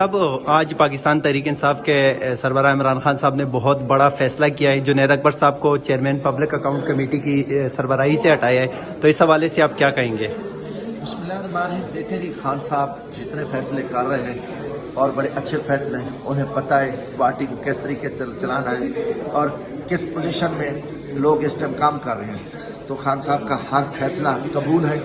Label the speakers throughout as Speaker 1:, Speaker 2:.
Speaker 1: اب آج پاکستان تحریک انصاف کے سربراہ عمران خان صاحب نے بہت بڑا فیصلہ کیا ہے. جنید اکبر صاحب کو چیئرمین پبلک اکاؤنٹ کمیٹی کی سربراہی سے ہٹایا ہے, تو اس حوالے سے آپ کیا کہیں گے؟
Speaker 2: بسم اللہ الرحمن الرحیم. دیکھیں جی, خان صاحب جتنے فیصلے کر رہے ہیں اور بڑے اچھے فیصلے ہیں, انہیں پتہ ہے پارٹی کو کس طریقے سے چلانا ہے اور کس پوزیشن میں لوگ اس ٹائم کام کر رہے ہیں. تو خان صاحب کا ہر فیصلہ قبول ہے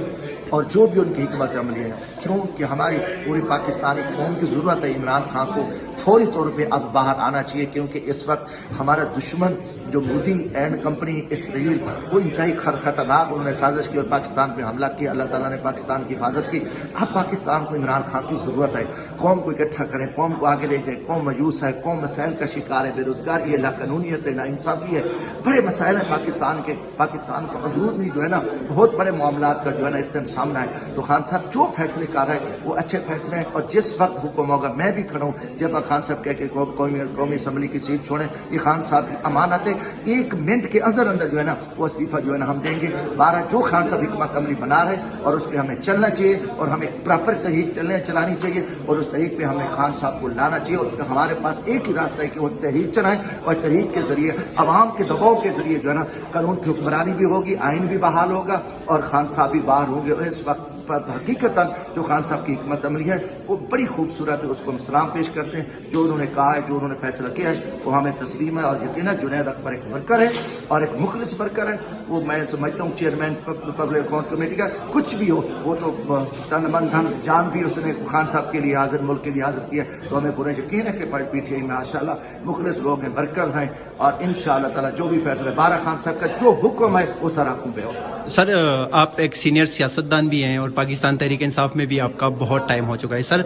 Speaker 2: اور جو بھی ان کی حکمت عملی ہے, کیونکہ ہماری پوری پاکستانی قوم کی ضرورت ہے عمران خان کو فوری طور پہ اب باہر آنا چاہیے, کیونکہ اس وقت ہمارا دشمن جو مودی اینڈ کمپنی اسرائیل, وہ انتہائی خطرناک انہوں نے سازش کی اور پاکستان پہ حملہ کیا. اللہ تعالیٰ نے پاکستان کی حفاظت کی. اب پاکستان کو عمران خان کی ضرورت ہے. قوم کو اکٹھا کریں, قوم کو آگے لے جائیں. قوم مایوس ہے, قوم مسائل کا شکار ہے, بے روزگاری ہے, لاقانونیت ہے, ناانصافی ہے, بڑے مسائل ہیں پاکستان کے. پاکستان کا حدود میں جو ہے نا بہت بڑے معاملات کا جو ہے نا اس ٹائم سامنا ہے. تو خان صاحب جو فیصلے کر رہے ہیں وہ اچھے فیصلے ہیں, اور جس وقت حکم ہوگا میں بھی کھڑا ہوں. جب خان صاحب کہہ کے قومی اسمبلی کی سیٹ چھوڑیں, یہ خان صاحب کی امانت ہے. 1 منٹ کے اندر جو ہے نا وہ استعفیٰ جو ہے نا ہم دیں گے. 12 جو خان صاحب حکمت عملی بنا رہے اور اس پہ ہمیں چلنا چاہیے اور ہمیں پراپر تحریک چلانی چاہیے اور اس تحریک پہ ہمیں خان صاحب کو لانا چاہیے. اور ہمارے پاس ایک ہی راستہ ہے کہ وہ تحریک چلائیں, اور تحریک کے ذریعے عوام کے دباؤ کے ذریعے جو ہے نا قانون کی حکمرانی بھی ہوگی, آئین بھی بحال ہوگا اور خان صاحب بھی باہر ہوں گے. اور اس وقت حقیقتاً جو خان صاحب کی حکمت عملی ہے وہ بڑی خوبصورت ہے, اس کو ہم سلام پیش کرتے ہیں. جو انہوں نے کہا ہے, جو انہوں نے فیصلہ کیا ہے وہ ہمیں تسلیم ہے. اور یقیناً جنید اکبر ایک ورکر ہے اور ایک مخلص ورکر ہے. وہ میں سمجھتا ہوں چیئرمین پبلک اکاؤنٹ کمیٹی کا کچھ بھی ہو, وہ تو تن من دھن جان بھی اس نے خان صاحب کے لیے حاضر, ملک کے لیے حاضر کیا. تو ہمیں پورا یقین ہے کہ پی ٹی آئی میں ماشاءاللہ مخلص لوگ ہیں, ورکر ہیں, اور انشاءاللہ تعالیٰ جو بھی فیصلہ 12 خان صاحب کا جو حکم ہے وہ سارا حکم پہ ہو.
Speaker 1: سر, آپ ایک سینئر سیاستدان بھی ہیں اور پاکستان تحریک انصاف میں بھی آپ کا بہت ٹائم ہو چکا ہے. سر,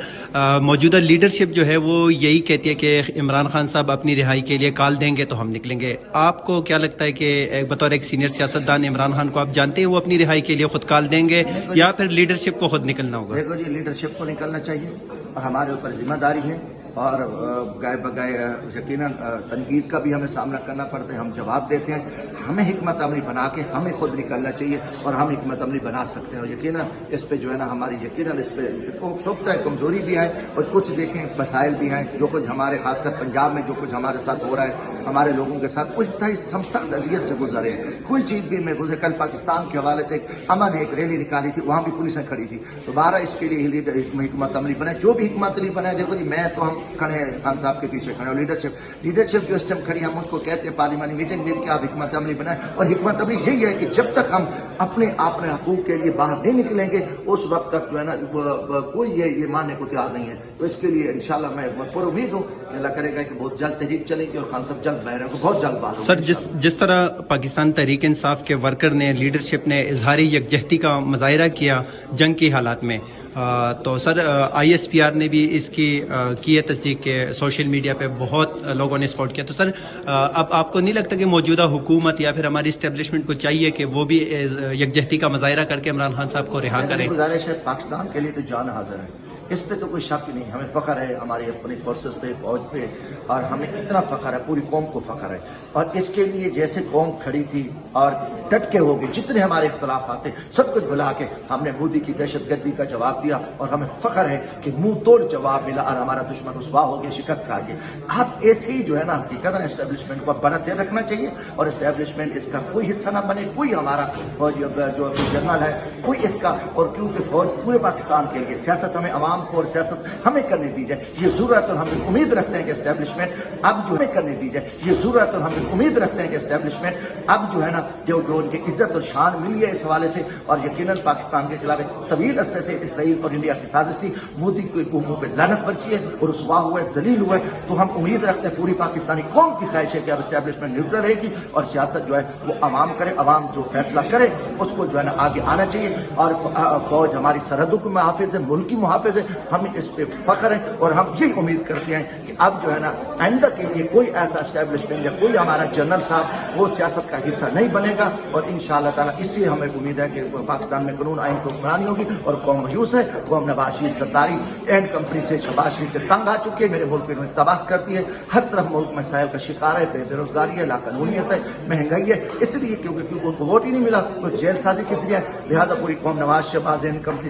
Speaker 1: موجودہ لیڈرشپ جو ہے وہ یہی کہتی ہے کہ عمران خان صاحب اپنی رہائی کے لیے کال دیں گے تو ہم نکلیں گے. آپ کو کیا لگتا ہے کہ بطور ایک سینئر سیاستدان عمران خان کو آپ جانتے ہیں وہ اپنی رہائی کے لیے خود کال دیں گے یا پھر لیڈرشپ کو خود نکلنا ہوگا؟
Speaker 2: دیکھو جی, لیڈرشپ کو نکلنا چاہیے اور ہمارے اوپر ذمہ داری ہے, اور گائے بگائے یقیناً تنقید کا بھی ہمیں سامنا کرنا پڑتا ہے, ہم جواب دیتے ہیں. ہمیں حکمت عملی بنا کے ہمیں خود نکلنا چاہیے اور ہم حکمت عملی بنا سکتے ہیں. اور یقیناً اس پہ جو ہے نا ہماری یقیناً اس پہ سوچتا ہے کمزوری بھی ہے اور کچھ دیکھیں مسائل بھی ہیں. جو کچھ ہمارے خاص کر پنجاب میں جو کچھ ہمارے ساتھ ہو رہا ہے, ہمارے لوگوں کے ساتھ کچھ ہم سخت اذیت سے گزرے ہیں. کوئی چیز بھی میں گزرے, کل پاکستان کے حوالے سے امن ایک ریلی نکالی تھی, وہاں بھی پولیسیں کھڑی تھی. دوبارہ اس کے لیے حکمت عملی بنے, جو بھی حکمت عملی بنے. دیکھو جی, میں تو ہم کھڑے ہیں خان صاحب کے پیچھے کھڑے, اور لیڈرشپ جو اس ٹائم کھڑی, ہم اس کو کہتے ہیں پارلیمانی میٹنگ میں کہ آپ حکمت عملی بنائیں. اور حکمت عملی یہی ہے کہ جب تک ہم اپنے حقوق کے لیے باہر نہیں نکلیں گے اس وقت تک جو ہے نا کوئی یہ ماننے کو تیار نہیں ہے. تو اس کے لیے انشاءاللہ میں پر امید ہوں کہ اللہ کرے گا کہ بہت جلد تحریک چلے گی اور خان صاحب جلد باہر کو بہت جلد باہر.
Speaker 1: سر, جس طرح پاکستان تحریک انصاف کے ورکر نے, لیڈرشپ نے اظہاری یکجہتی کا مظاہرہ کیا جنگ کی حالات میں, تو سر آئی ایس پی آر نے بھی اس کی ہے تصدیق کہ سوشل میڈیا پہ بہت لوگوں نے سپورٹ کیا. تو سر, اب آپ کو نہیں لگتا کہ موجودہ حکومت یا پھر ہماری اسٹیبلشمنٹ کو چاہیے کہ وہ بھی یکجہتی کا مظاہرہ کر کے عمران خان صاحب کو رہا کریں؟
Speaker 2: گزارش ہے, پاکستان کے لیے تو جان حاضر ہے, اس پہ تو کوئی شک نہیں. ہمیں فخر ہے ہماری اپنی فورسز پہ, فوج پہ, اور ہمیں اتنا فخر ہے, پوری قوم کو فخر ہے. اور اس کے لیے جیسے قوم کھڑی تھی اور ڈٹ کے ہو گئی, جتنے ہمارے اختلافات تھے سب کچھ بھلا کے ہم نے مودی کی دہشت گردی کا جواب دیا, اور ہمیں فخر ہے کہ منہ توڑ جواب ملا اور ہمارا دشمن رسوا ہو گیا, شکست کھا گیا. اب ایسے ہی جو ہے نا حقیقت اسٹیبلشمنٹ کو بڑا دیر رکھنا چاہیے, اور اسٹیبلشمنٹ اس کا کوئی حصہ نہ بنے. کوئی ہمارا جو جنرل ہے کوئی اس کا, اور کیونکہ فوج پورے پاکستان کے لیے, سیاست ہمیں عوام کو اور سیاست ہمیں کرنے دی جائے, یہ ضرورت. اور ہم امید رکھتے ہیں کہ اسٹیبلشمنٹ اب جو ہے کرنے دی جائے, یہ ضرورت. اور ہم امید رکھتے ہیں کہ اسٹیبلشمنٹ اب جو ہے نا جو ان کی عزت اور شان ملی ہے اس حوالے سے. اور یقیناً پاکستان کے خلاف ایک طویل عرصے سے اسرائیل اور انڈیا کی سازش تھی, مودی کو منہ پہ لعنت برسی ہے اور رسوا ہوا ہے, ذلیل ہوا ہے. تو ہم امید رکھتے ہیں, پوری پاکستانی قوم کی خواہش ہے کہ اب اسٹیبلشمنٹ نیوٹرل رہے گی اور سیاست جو ہے وہ عوام کرے, عوام جو فیصلہ کرے اس کو جو ہے نا آگے آنا چاہیے. اور فوج ہماری سرحدوں کے محافظ ہے, ملک کی محافظ ہے, ہمیں اس پہ فخر ہے. اور ہم یہ امید کرتے ہیں کہ اب جو ہے نا آئندہ کے لیے کوئی ایسا اسٹیبلشمنٹ یا کوئی ہمارا جنرل صاحب وہ سیاست کا حصہ نہیں بنے گا. اور انشاءاللہ تعالیٰ اس سے ہمیں امید ہے کہ پاکستان میں قانون آئین کو حکمرانی ہوگی. اور قوم مایوس ہے, قوم نواز شریف سرداری اینڈ کمپنی سے شہباز شریف کے تنگ آ چکی ہے, میرے ملک کو انہوں نے تباہ کر دی ہے. ہر طرف ملک مسائل کا شکار ہے, بے روزگاری ہے, لاقانونیت ہے, مہنگائی ہے. اس لیے کیونکہ ان کو ووٹ ہی نہیں ملا تو جیل سازی کس لیے ہے. لہٰذا پوری قوم نواز شہباز اینڈ کمپنی